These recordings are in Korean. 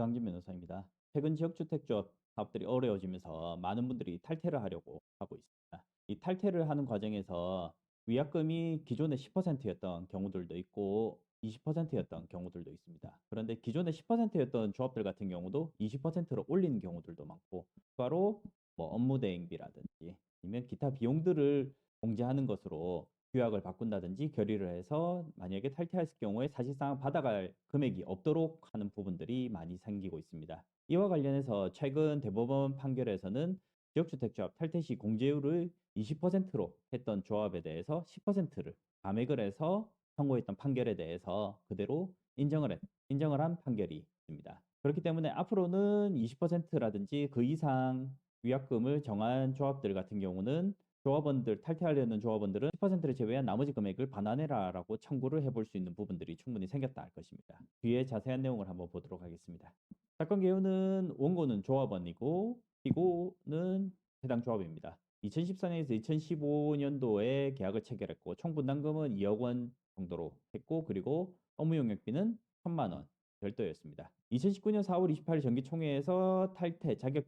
이강진 변호사입니다. 최근 지역주택조합 사업들이 어려워지면서 많은 분들이 탈퇴를 하려고 하고 있습니다. 이 탈퇴를 하는 과정에서 위약금이 기존의 10%였던 경우들도 있고 20%였던 경우들도 있습니다. 그런데 기존의 10%였던 조합들 같은 경우도 20%로 올리는 경우들도 많고, 추가로 뭐 업무 대행비라든지 아니면 기타 비용들을 공제하는 것으로 규약을 바꾼다든지 결의를 해서 만약에 탈퇴했을 경우에 사실상 받아갈 금액이 없도록 하는 부분들이 많이 생기고 있습니다. 이와 관련해서 최근 대법원 판결에서는 지역주택조합 탈퇴 시 공제율을 20%로 했던 조합에 대해서 10%를 감액을 해서 선고했던 판결에 대해서 그대로 인정을 한 판결이 있습니다. 그렇기 때문에 앞으로는 20%라든지 그 이상 위약금을 정한 조합들 같은 경우는 탈퇴하려는 조합원들은 10%를 제외한 나머지 금액을 반환해라라고 청구를 해볼 수 있는 부분들이 충분히 생겼다 할 것입니다. 뒤에 자세한 내용을 한번 보도록 하겠습니다. 사건 개요는 원고는 조합원이고 피고는 해당 조합입니다. 2014년에서 2015년도에 계약을 체결했고 총 분담금은 2억 원 정도로 했고, 그리고 업무 용역비는 1,000만 원 별도였습니다. 2019년 4월 28일 정기총회에서 탈퇴, 자격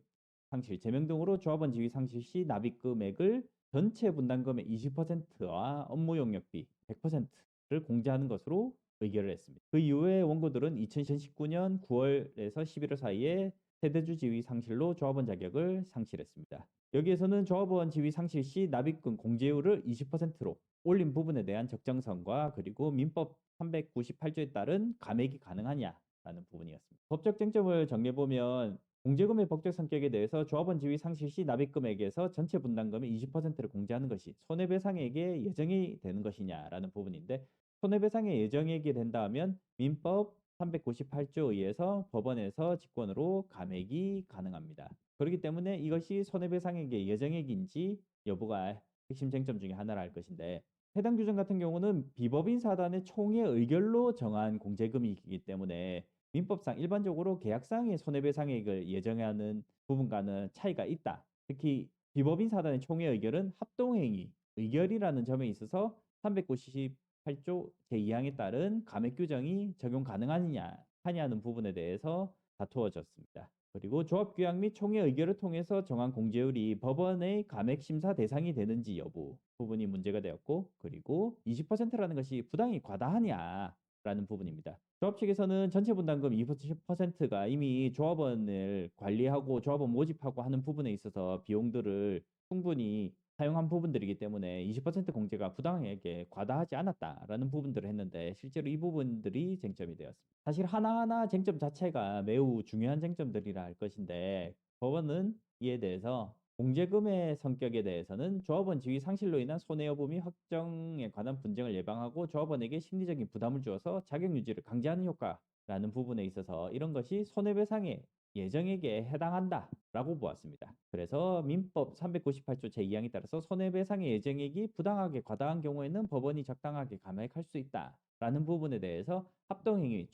상실, 제명 등으로 조합원 지위 상실 시 납입 금액을 전체 분담금의 20%와 업무 용역비 100%를 공제하는 것으로 의결을 했습니다. 그 이후에 원고들은 2019년 9월에서 11월 사이에 세대주 지위 상실로 조합원 자격을 상실했습니다. 여기에서는 조합원 지위 상실 시 납입금 공제율을 20%로 올린 부분에 대한 적정성과 그리고 민법 398조에 따른 감액이 가능하냐라는 부분이었습니다. 법적 쟁점을 정리해보면 공제금의 법적 성격에 대해서 조합원 지위 상실 시 납입금액에서 전체 분담금의 20%를 공제하는 것이 손해배상액의 예정이 되는 것이냐라는 부분인데, 손해배상의 예정액이 된다 하면 민법 398조에 의해서 법원에서 직권으로 감액이 가능합니다. 그렇기 때문에 이것이 손해배상액의 예정액인지 여부가 핵심 쟁점 중에 하나라 할 것인데, 해당 규정 같은 경우는 비법인 사단의 총회 의결로 정한 공제금이기 때문에 민법상 일반적으로 계약상의 손해배상액을 예정하는 부분과는 차이가 있다. 특히 비법인 사단의 총회 의결은 합동행위, 의결이라는 점에 있어서 398조 제2항에 따른 감액 규정이 적용 가능하느냐 하냐는 부분에 대해서 다투어졌습니다. 그리고 조합규약 및 총회 의결을 통해서 정한 공제율이 법원의 감액 심사 대상이 되는지 여부 부분이 문제가 되었고, 그리고 20%라는 것이 부당히 과다하냐라는 부분입니다. 조합 측에서는 전체 분담금 20%가 이미 조합원을 관리하고 조합원 모집하고 하는 부분에 있어서 비용들을 충분히 사용한 부분들이기 때문에 20% 공제가 부당하게 과다하지 않았다라는 부분들을 했는데, 실제로 이 부분들이 쟁점이 되었습니다. 사실 하나하나 쟁점 자체가 매우 중요한 쟁점들이라 할 것인데, 법원은 이에 대해서 공제금의 성격에 대해서는 조합원 지위 상실로 인한 손해 여부 및 확정에 관한 분쟁을 예방하고 조합원에게 심리적인 부담을 주어서 자격 유지를 강제하는 효과라는 부분에 있어서 이런 것이 손해배상의 예정액에 해당한다라고 보았습니다. 그래서 민법 398조 제2항에 따라서 손해배상의 예정액이 부당하게 과다한 경우에는 법원이 적당하게 감액할 수 있다라는 부분에 대해서 합동행위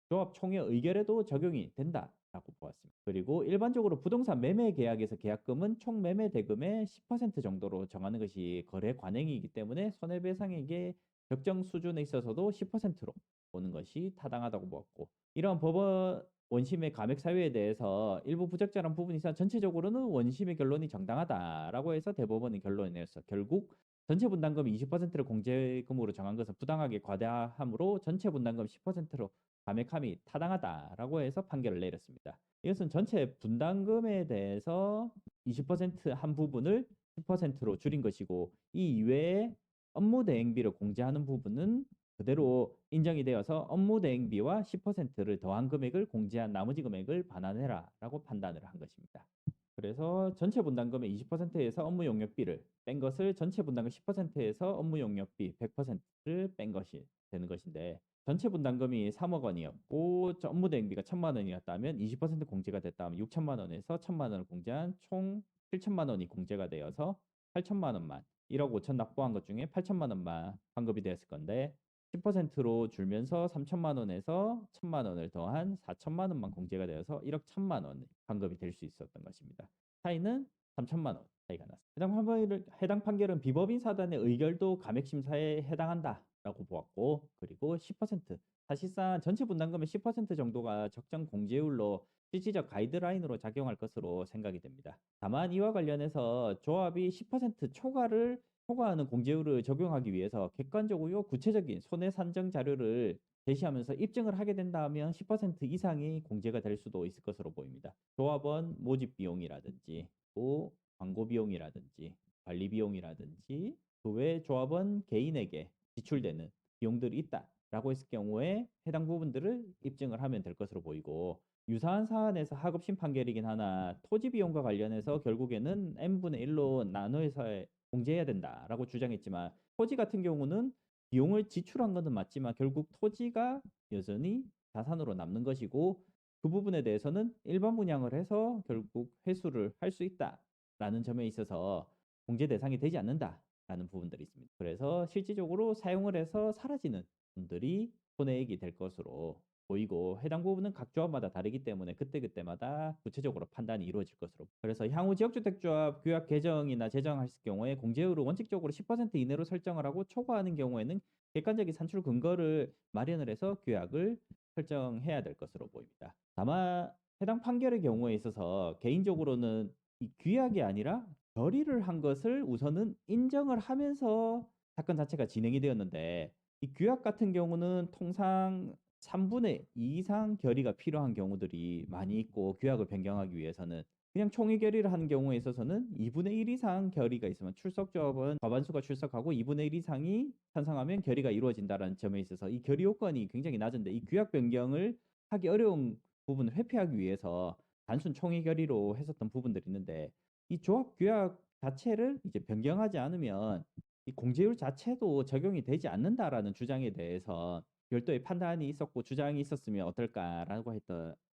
조합 총회 의결에도 적용이 된다라고 보았습니다. 그리고 일반적으로 부동산 매매 계약에서 계약금은 총 매매 대금의 10% 정도로 정하는 것이 거래 관행이기 때문에 손해배상액의 적정 수준에 있어서도 10%로 보는 것이 타당하다고 보았고, 이러한 법원 원심의 감액 사유에 대해서 일부 부적절한 부분이 있어 전체적으로는 원심의 결론이 정당하다라고 해서 대법원이 결론을 내서 결국 전체 분담금 20%를 공제금으로 정한 것은 부당하게 과다함으로 전체 분담금 10%로 감액함이 타당하다라고 해서 판결을 내렸습니다. 이것은 전체 분담금에 대해서 20%한 부분을 10%로 줄인 것이고, 이 이외에 업무 대행비를 공제하는 부분은 그대로 인정이 되어서 업무 대행비와 10%를 더한 금액을 공제한 나머지 금액을 반환해라 라고 판단을 한 것입니다. 그래서 전체 분담금의 20%에서 업무 용역비를 뺀 것을 전체 분담금 10%에서 업무 용역비 100%를 뺀 것이 되는 것인데, 전체 분담금이 3억 원이었고 업무 대행비가 1,000만 원이었다면 20% 공제가 됐다면 6천만 원에서 1,000만 원을 공제한 총 7천만 원이 공제가 되어서 8천만 원만 1억 5천 납부한 것 중에 8천만 원만 환급이 되었을 건데, 10%로 줄면서 3천만 원에서 1,000만 원을 더한 4천만 원만 공제가 되어서 1억 1,000만 원 환급이 될 수 있었던 것입니다. 차이는 3천만 원 차이가 났습니다. 해당 판결은 비법인 사단의 의결도 감액 심사에 해당한다라고 보았고, 그리고 10% 사실상 전체 분담금의 10% 정도가 적정 공제율로 실질적 가이드라인으로 작용할 것으로 생각이 됩니다. 다만 이와 관련해서 조합이 10% 초과하는 공제율을 적용하기 위해서 객관적이고 구체적인 손해 산정 자료를 제시하면서 입증을 하게 된다면 10% 이상이 공제가 될 수도 있을 것으로 보입니다. 조합원 모집 비용이라든지 또 광고 비용이라든지 관리 비용이라든지 그 외 조합원 개인에게 지출되는 비용들이 있다라고 했을 경우에 해당 부분들을 입증을 하면 될 것으로 보이고, 유사한 사안에서 하급심 판결이긴 하나 토지 비용과 관련해서 결국에는 n분의 1로 나눠서 공제해야 된다라고 주장했지만, 토지 같은 경우는 비용을 지출한 것은 맞지만 결국 토지가 여전히 자산으로 남는 것이고, 그 부분에 대해서는 일반 분양을 해서 결국 회수를 할 수 있다라는 점에 있어서 공제 대상이 되지 않는다라는 부분들이 있습니다. 그래서 실질적으로 사용을 해서 사라지는 분들이 손해액이 될 것으로 보이고, 해당 부분은 각 조합마다 다르기 때문에 그때그때마다 구체적으로 판단이 이루어질 것으로. 그래서 향후 지역주택조합 규약 개정이나 제정할 경우에 공제율을 원칙적으로 10% 이내로 설정을 하고 초과하는 경우에는 객관적인 산출 근거를 마련을 해서 규약을 설정해야 될 것으로 보입니다. 다만 해당 판결의 경우에 있어서 개인적으로는 이 규약이 아니라 결의를 한 것을 우선은 인정을 하면서 사건 자체가 진행이 되었는데, 이 규약 같은 경우는 통상 3분의 2 이상 결의가 필요한 경우들이 많이 있고, 규약을 변경하기 위해서는 그냥 총의 결의를 하는 경우에 있어서는 2분의 1 이상 결의가 있으면 출석조합은 과반수가 출석하고 2분의 1 이상이 찬성하면 결의가 이루어진다는 점에 있어서 이 결의 요건이 굉장히 낮은데, 이 규약 변경을 하기 어려운 부분을 회피하기 위해서 단순 총의 결의로 했었던 부분들이 있는데, 이 조합 규약 자체를 이제 변경하지 않으면 이 공제율 자체도 적용이 되지 않는다라는 주장에 대해서 별도의 판단이 있었고 주장이 있었으면 어떨까라고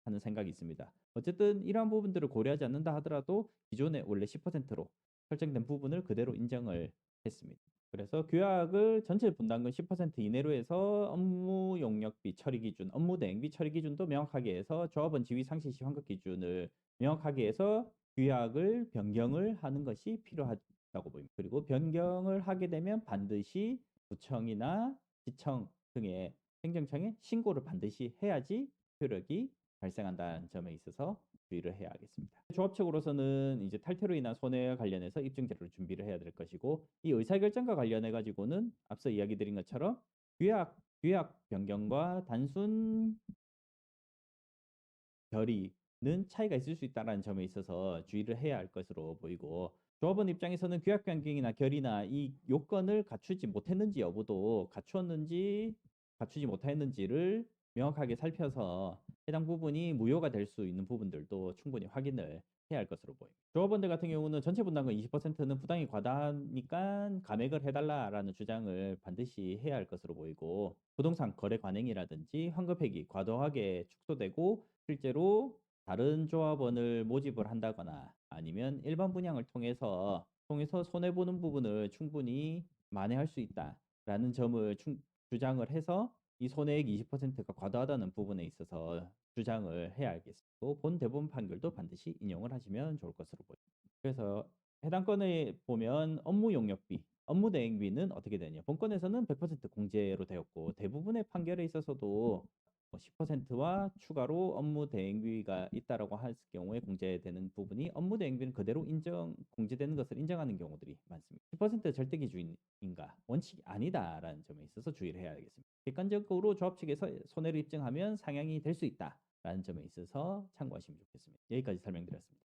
하는 생각이 있습니다. 어쨌든 이러한 부분들을 고려하지 않는다 하더라도 기존에 원래 10%로 설정된 부분을 그대로 인정을 했습니다. 그래서 규약을 전체 분담금 10% 이내로 해서 업무 용역비 처리 기준, 업무 대행비 처리 기준도 명확하게 해서 조합원 지위 상시 시 환급 기준을 명확하게 해서 규약을 변경을 하는 것이 필요하다고 보입니다. 그리고 변경을 하게 되면 반드시 구청이나 시청 등의 행정청에 신고를 반드시 해야지 효력이 발생한다는 점에 있어서 주의를 해야 하겠습니다. 조합 측으로서는 이제 탈퇴로 인한 손해와 관련해서 입증 자료를 준비를 해야 될 것이고, 이 의사결정과 관련해 가지고는 앞서 이야기 드린 것처럼 규약 변경과 단순 결의는 차이가 있을 수 있다는 점에 있어서 주의를 해야 할 것으로 보이고, 조합원 입장에서는 규약 변경이나 결의나 이 요건을 갖추지 못했는지 여부도 갖추었는지 갖추지 못했는지를 명확하게 살펴서 해당 부분이 무효가 될 수 있는 부분들도 충분히 확인을 해야 할 것으로 보입니다. 조합원들 같은 경우는 전체 분담금 20%는 부당이 과다하니까 감액을 해달라라는 주장을 반드시 해야 할 것으로 보이고, 부동산 거래 관행이라든지 환급액이 과도하게 축소되고 실제로 다른 조합원을 모집을 한다거나 아니면 일반 분양을 통해서 손해보는 부분을 충분히 만회할 수 있다라는 점을 주장을 해서 이 손해액 20%가 과다하다는 부분에 있어서 주장을 해야 알겠습니다. 본 대법원 판결도 반드시 인용을 하시면 좋을 것으로 보입니다. 그래서 해당 건에 보면 업무 용역비, 업무 대행비는 어떻게 되냐. 본건에서는 100% 공제로 되었고, 대부분의 판결에 있어서도 10%와 추가로 업무 대행비가 있다라고 할 경우에 공제되는 부분이 업무 대행비는 그대로 공제되는 것을 인정하는 경우들이 많습니다. 10% 절대 기준인가 원칙이 아니다라는 점에 있어서 주의를 해야 겠습니다. 객관적으로 조합 측에서 손해를 입증하면 상향이 될 수 있다라는 점에 있어서 참고하시면 좋겠습니다. 여기까지 설명드렸습니다.